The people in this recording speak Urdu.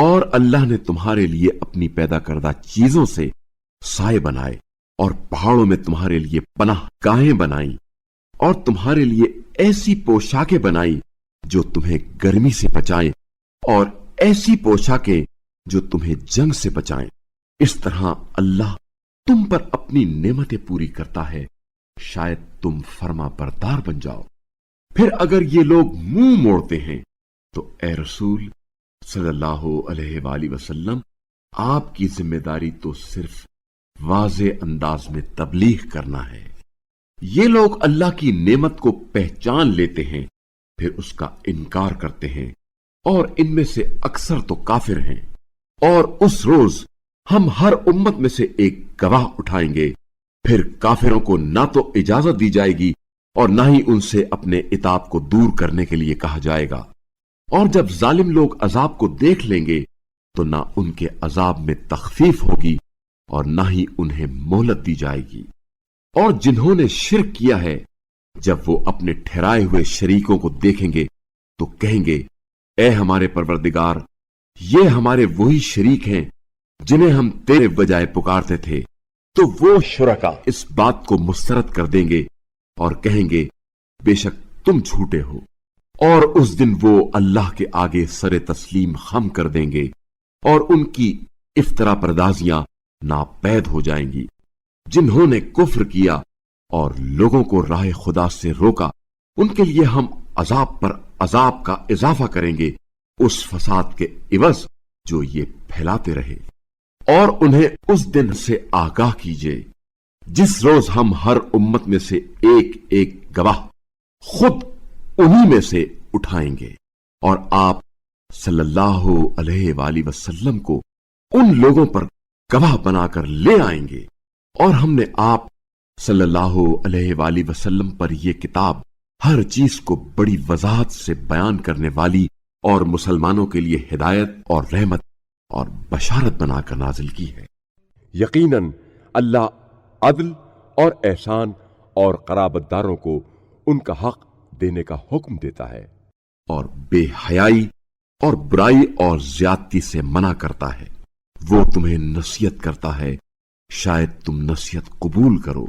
اور اللہ نے تمہارے لیے اپنی پیدا کردہ چیزوں سے سائے بنائے اور پہاڑوں میں تمہارے لیے پناہ گاہیں بنائیں اور تمہارے لیے ایسی پوشاکیں بنائی جو تمہیں گرمی سے بچائیں اور ایسی پوشاکیں جو تمہیں جنگ سے بچائیں۔ اس طرح اللہ تم پر اپنی نعمتیں پوری کرتا ہے، شاید تم فرما بردار بن جاؤ۔ پھر اگر یہ لوگ منہ موڑتے ہیں تو اے رسول صلی اللہ علیہ وآلہ وسلم، آپ کی ذمہ داری تو صرف واضح انداز میں تبلیغ کرنا ہے۔ یہ لوگ اللہ کی نعمت کو پہچان لیتے ہیں پھر اس کا انکار کرتے ہیں، اور ان میں سے اکثر تو کافر ہیں۔ اور اس روز ہم ہر امت میں سے ایک گواہ اٹھائیں گے، پھر کافروں کو نہ تو اجازت دی جائے گی اور نہ ہی ان سے اپنے عتاب کو دور کرنے کے لیے کہا جائے گا۔ اور جب ظالم لوگ عذاب کو دیکھ لیں گے تو نہ ان کے عذاب میں تخفیف ہوگی اور نہ ہی انہیں مہلت دی جائے گی۔ اور جنہوں نے شرک کیا ہے، جب وہ اپنے ٹھہرائے ہوئے شریکوں کو دیکھیں گے تو کہیں گے، اے ہمارے پروردگار، یہ ہمارے وہی شریک ہیں جنہیں ہم تیرے بجائے پکارتے تھے۔ تو وہ شرکا اس بات کو مسترد کر دیں گے اور کہیں گے، بے شک تم جھوٹے ہو۔ اور اس دن وہ اللہ کے آگے سر تسلیم خم کر دیں گے اور ان کی افطرا پردازیاں ناپید ہو جائیں گی۔ جنہوں نے کفر کیا اور لوگوں کو راہ خدا سے روکا، ان کے لیے ہم عذاب پر عذاب کا اضافہ کریں گے، اس فساد کے عوض جو یہ پھیلاتے رہے۔ اور انہیں اس دن سے آگاہ کیجئے جس روز ہم ہر امت میں سے ایک ایک گواہ خود انہی میں سے اٹھائیں گے، اور آپ صلی اللہ علیہ وآلہ وسلم کو ان لوگوں پر گواہ بنا کر لے آئیں گے۔ اور ہم نے آپ صلی اللہ علیہ وآلہ وسلم پر یہ کتاب ہر چیز کو بڑی وضاحت سے بیان کرنے والی اور مسلمانوں کے لیے ہدایت اور رحمت اور بشارت بنا کر نازل کی ہے۔ یقیناً اللہ عدل اور احسان اور قرابت داروں کو ان کا حق دینے کا حکم دیتا ہے، اور بے حیائی اور برائی اور زیادتی سے منع کرتا ہے۔ وہ تمہیں نصیحت کرتا ہے، شاید تم نصیحت قبول کرو۔